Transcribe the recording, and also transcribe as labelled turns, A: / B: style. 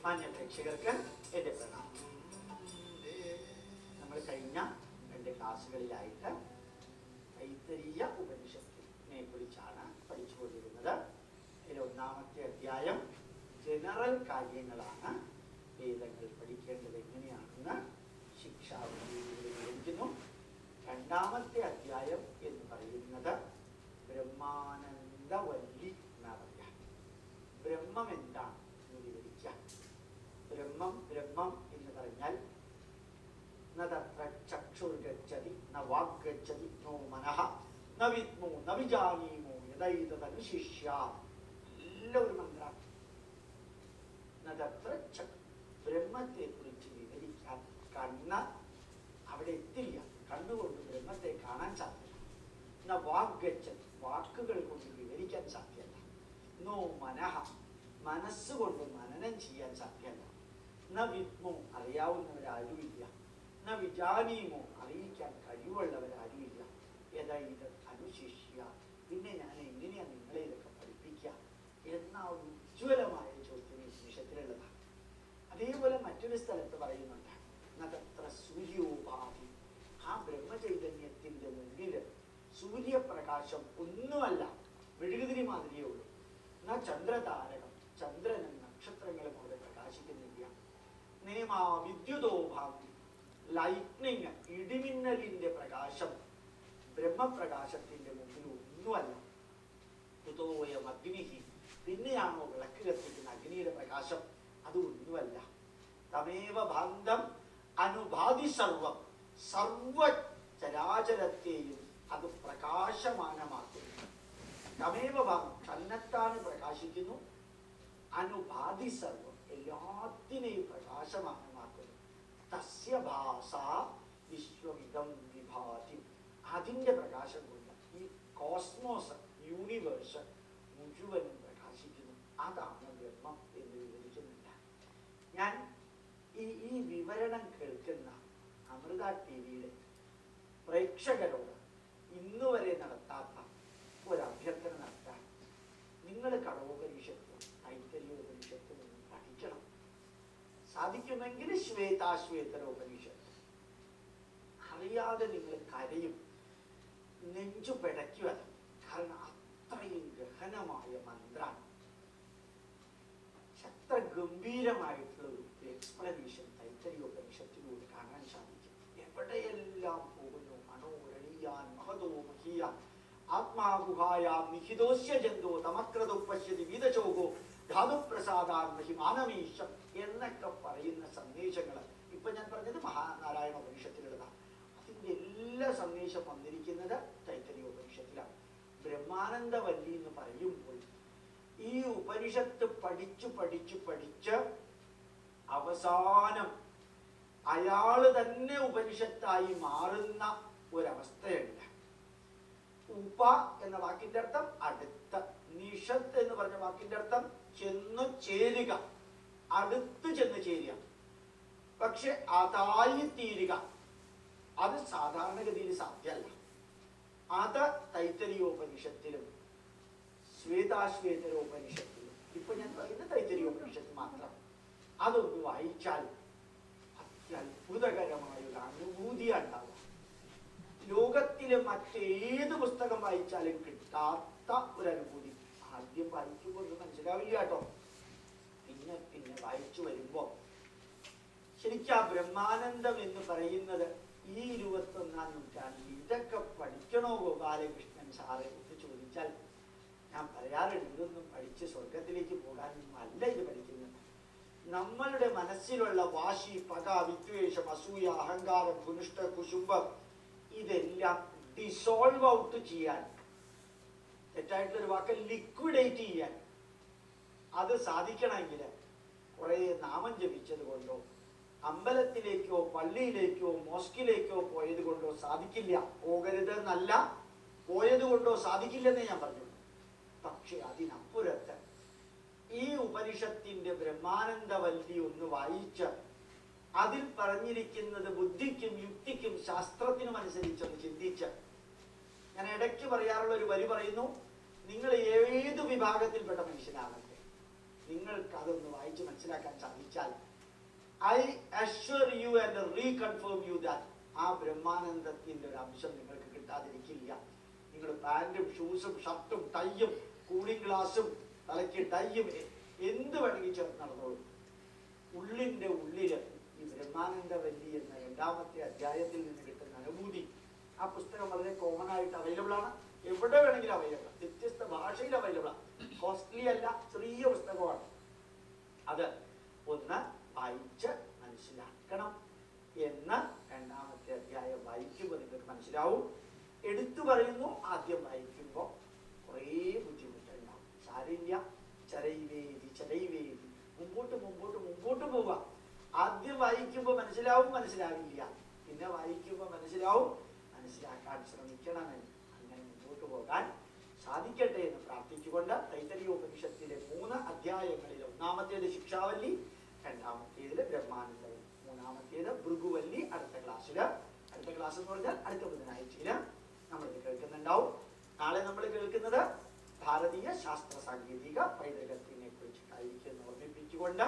A: മാന്യ പ്രേക്ഷകർക്ക് എൻ്റെ പ്രണാമം. നമ്മൾ കഴിഞ്ഞ 2 ക്ലാസ്സുകളിലായിട്ട് തൈത്തരീയ ഉപനിഷത്തിനെ കുറിച്ചാണ് പഠിച്ചുകൊണ്ടിരുന്നത്. അതിൽ 1ാമത്തെ അധ്യായം ജനറൽ കാര്യങ്ങളാണ്. വേദങ്ങൾ പഠിക്കേണ്ടത് എങ്ങനെയാണെന്ന് ശിക്ഷാവിധിയിൽ വിവരിക്കുന്നു. 2ാമത്തെ അധ്യായം എന്ന് പറയുന്നത് ബ്രഹ്മാനന്ദവല്ലി എന്നാണ് പറയാ. ബ്രഹ്മം എന്താണ് എന്ന് വിവരിക്കാം. ബ്രഹ്മം എന്ന് പറഞ്ഞാൽ നത്ര ചക്ഷുർഗച്ഛതി ന വാഗ്ഗച്ഛതി നോ മനഃ ന വിദ്മോ ന വിജാനീമോ യദൈതദനുശിഷ്യാത്. എല്ലാവരും മന്ത്രം. നത്ര ബ്രഹ്മത്തെ കുറിച്ച് വിവരിക്കാൻ കണ്ണ് അവിടെ എത്തില്ല. കണ്ണുകൊണ്ട് ബ്രഹ്മത്തെ കാണാൻ സാധ്യമല്ല. ന വാഗ്ഗച്ഛതി, വാക്കുകൾ കൊണ്ട് വിവരിക്കാൻ സാധ്യമല്ല. നോ മനഃ, മനസ്സുകൊണ്ട് മനനം ചെയ്യാൻ സാധ്യമല്ല. ന വിദ്മോ, അറിയാവുന്നവരാരുമില്ല. ന വിജാനീമോ, അറിയിക്കാൻ കഴിവുള്ളവരാരുമില്ല. ഇത് അനുശിഷ്യ, പിന്നെ ഞാൻ എങ്ങനെയാണ് നിങ്ങളെ ഇതൊക്കെ പഠിപ്പിക്കുക എന്ന ഉജ്ജ്വലമായ ചോദ്യം ഈ നിമിഷത്തിലുള്ളതാണ്. അതേപോലെ മറ്റൊരു സ്ഥലത്ത് പറയുന്നുണ്ട്, നത്ര സൂര്യോപാധി. ആ ബ്രഹ്മചൈതന്യത്തിന്റെ മുന്നിൽ സൂര്യപ്രകാശം ഒന്നുമല്ല, മെഴുകുതിരി മാതിരിയേ ഉള്ളൂ. ന ചന്ദ്രതാരകം, ചന്ദ്രനും നക്ഷത്രങ്ങളും അവിടെ പ്രകാശിക്കുന്നില്ല. നേമാ വിദ്യുതോഭാവി, ലൈറ്റ്നിങ്, ഇടിമിന്നലിന്റെ പ്രകാശം ബ്രഹ്മപ്രകാശത്തിന്റെ മുമ്പിൽ ഒന്നുമല്ല. കുതോയം അഗ്നിഹി, പിന്നെയാണോ വിളക്ക് കത്തിക്കുന്ന അഗ്നിയുടെ പ്രകാശം, അത് ഒന്നുമല്ല. തമേവ ഭാന്തം അനുഭാതി സർവം, സർവ ചരാചരത്തെയും അത് പ്രകാശമാനമാക്കുന്നു. തമേവ ഭാഗം, തന്നെത്താണ് പ്രകാശിക്കുന്നു. അനുഭാതി സർവം, എല്ലാത്തിനെയും പ്രകാശമാനമാക്കുന്നു. തസ്യ ഭാസ വിശ്വമിതം വിഭാതി, അതിന്റെ പ്രകാശം കൊണ്ട് ഈ കോസ്മോസ്, യൂണിവേഴ്സ് മുഴുവനും പ്രകാശിക്കുന്നു. അതാണ് ബ്രഹ്മം എന്ന് വിവരിക്കുന്നില്ല. ഞാൻ ഈ വിവരണം കേൾക്കുന്ന അമൃത ടിവിയിലെ പ്രേക്ഷകരോട് ഇന്നുവരെ നടത്താത്ത ഒരു അഭ്യർത്ഥന നടത്താൻ, നിങ്ങൾ കടോപനിഷത്തും തൈത്തരീയോപനിഷത്തും ഒന്ന് പഠിക്കണം. സാധിക്കുമെങ്കിൽ ശ്വേതാശ്വേതരോപനിഷത്ത്. അറിയാതെ നിങ്ങൾ കരയും, നെഞ്ചു പിടയ്ക്കുക. കാരണം അത്രയും ഗഹനമായ മന്ത്രമാണ്. എത്ര ഗംഭീരമായിട്ടുള്ള ഒരു എക്സ്പ്ലനേഷൻ തൈത്തരീയോപനിഷത്തിലൂടെ കാണാൻ സാധിക്കും. എവിടെയെല്ലാം പോകുന്നു. മനോരണീയാൻ മഹതോ മഹീയാൻ ആത്മാഗുഹായാം നിഹിതോസ്യ ജന്തോ തമക്രതോ പശ്യതി വീതചോകോ ധാതുപ്രസാദാൻ മഹിമാനമീശം എന്നൊക്കെ പറയുന്ന സന്ദേശങ്ങൾ ഇപ്പൊ ഞാൻ പറഞ്ഞത് മഹാനാരായണ ഉപനിഷത്തിലുള്ളതാണ്. അതിന്റെ എല്ലാ സന്ദേശം വന്നിരിക്കുന്നത് തൈത്തരീയോപനിഷത്തിലാണ്. ബ്രഹ്മാനന്ദവല്ലി എന്ന് പറയുമ്പോൾ ഈ ഉപനിഷത്ത് പഠിച്ച് അവസാനം അയാള് തന്നെ ഉപനിഷത്തായി മാറുന്ന ഒരവസ്ഥയുണ്ട്. ഉപ എന്ന വാക്കിന്റെ അർത്ഥം അടുത്ത, നിഷത്ത് എന്ന് പറഞ്ഞ വാക്കിന്റെ അർത്ഥം ചെന്നു ചേരുക, അടുത്ത് ചെന്ന് ചേരുക. പക്ഷെ അതായി തീരുക, അത് സാധാരണഗതിയിൽ സാധ്യമല്ല. അത് തൈത്തരീയോപനിഷത്തിലും ശ്വേതാശ്വേതരോപനിഷത്തിലും, ഇപ്പൊ ഞാൻ പറയുന്ന തൈത്തരീയോപനിഷത്ത് മാത്രം, അതൊന്ന് വായിച്ചാൽ അത്യത്ഭുതകരമായ ഒരു അനുഭൂതിയാണ് ഉണ്ടാവുക. ലോകത്തിലെ മറ്റേത് പുസ്തകം വായിച്ചാലും കിട്ടാത്ത ഒരു അനുഭൂതി. ആദ്യം വായിക്കുമ്പോൾ ഒന്നും മനസ്സിലാവില്ല കേട്ടോ. പിന്നെ വായിച്ചു വരുമ്പോ ശരിക്കും ആ ബ്രഹ്മാനന്ദം എന്ന് പറയുന്നത് ഈ 21ാം നൂറ്റാണ്ടിൽ ഇതൊക്കെ പഠിക്കണോ ഗോപാലകൃഷ്ണൻ സാറ് എന്ന് ചോദിച്ചാൽ ഞാൻ പറയാറുണ്ട്, ഇതൊന്നും പഠിച്ച് സ്വർഗത്തിലേക്ക് പോകാനൊന്നും അല്ല ഇത് പഠിക്കുന്നത്. നമ്മളുടെ മനസ്സിലുള്ള വാശി, പക, വിദ്വേഷം, അസൂയ, അഹങ്കാരം, ഭുനിഷ്ഠ, കുശുംബം, ഇതെല്ലാം ഡിസോൾവ് ഔട്ട് ചെയ്യാൻ, തെറ്റായിട്ടുള്ളൊരു വാക്ക് ലിക്വിഡേറ്റ് ചെയ്യാൻ, അത് സാധിക്കണമെങ്കിൽ കുറെ നാമം ജപിച്ചത് കൊണ്ടോ അമ്പലത്തിലേക്കോ പള്ളിയിലേക്കോ മോസ്കിലേക്കോ പോയത് കൊണ്ടോ സാധിക്കില്ല. പോകരുത് എന്നല്ല, പോയത് കൊണ്ടോ സാധിക്കില്ലെന്നേ ഞാൻ പറഞ്ഞു. പക്ഷെ അതിനപ്പുറത്ത് ഈ ഉപനിഷത്തിന്റെ ബ്രഹ്മാനന്ദവല്ലി ഒന്ന് വായിച്ച് അതിൽ പറഞ്ഞിരിക്കുന്നത് ബുദ്ധിക്കും യുക്തിക്കും ശാസ്ത്രത്തിനും അനുസരിച്ചൊന്ന് ചിന്തിച്ച്, ഞാൻ ഇടയ്ക്ക് പറയാറുള്ള ഒരു വരി പറയുന്നു, നിങ്ങൾ ഏത് വിഭാഗത്തിൽപ്പെട്ട മനുഷ്യനാകട്ടെ, നിങ്ങൾക്ക് അതൊന്ന് വായിച്ച് മനസ്സിലാക്കാൻ സാധിച്ചാൽ, I assure you and reconfirm you that ആ ബ്രഹ്മാനന്ദത്തിന്റെ ഒരു അംശം നിങ്ങൾക്ക് കിട്ടാതിരിക്കില്ല. നിങ്ങൾ പാൻറ്റും ഷൂസും ഷർട്ടും ടൈയും കൂളിംഗ് ഗ്ലാസും തലയ്ക്ക് ടൈയും എന്ത് വേണമെങ്കിൽ ചേർത്ത് നടന്നോളൂ. ഉള്ളിന്റെ ഉള്ളില് ഈ ബ്രഹ്മാനന്ദവല്ലി എന്ന 2ാമത്തെ അധ്യായത്തിൽ നിന്ന് കിട്ടുന്ന അനുഭൂതി, ആ പുസ്തകം വളരെ കോമൺ ആയിട്ട് അവൈലബിൾ ആണ്, എവിടെ വേണമെങ്കിലും അവൈലബിൾ ആണ്, വ്യത്യസ്ത ഭാഷയിൽ അവൈലബിൾ ആണ്, കോസ്റ്റ്ലി അല്ല, ചെറിയ പുസ്തകമാണ്. അത് ഒന്ന് വായിച്ച് മനസ്സിലാക്കണം എന്ന് 2ാമത്തെ അധ്യായം വായിക്കുമ്പോൾ നിങ്ങൾക്ക് മനസ്സിലാവും. എടുത്തു പറയുന്നു, ആദ്യം വായിക്കുമ്പോൾ കുറേ ബുദ്ധിമുട്ടുണ്ടാവും. സാരില്ല, ചരൈവേദി മുമ്പോട്ട് പോവുക. ആദ്യം വായിക്കുമ്പോൾ മനസ്സിലാവില്ല, പിന്നെ വായിക്കുമ്പോൾ മനസ്സിലാക്കാൻ ശ്രമിക്കണമെന്ന്. അങ്ങനെ മുമ്പോട്ട് പോകാൻ സാധിക്കട്ടെ എന്ന് പ്രാർത്ഥിച്ചുകൊണ്ട് തൈത്തരീയോപനിഷത്തിലെ 3 അധ്യായങ്ങളിൽ 1ാമത്തേത് ശിക്ഷാവല്ലി, 2ാമത്തേതിൽ ബ്രഹ്മാനന്ദവല്ലി, 3ാമത്തേത് ഭൃഗുവല്ലി അടുത്ത ക്ലാസ് എന്ന് പറഞ്ഞാൽ അടുത്ത ബുധനാഴ്ചയിൽ നമ്മളിത് കേൾക്കുന്നുണ്ടാവും. നാളെ നമ്മൾ കേൾക്കുന്നത് ഭാരതീയ ശാസ്ത്ര സാങ്കേതിക പൈതൃകത്തിനെ കുറിച്ചിട്ടായിരിക്കും എന്ന് ഓർമ്മിപ്പിച്ചുകൊണ്ട്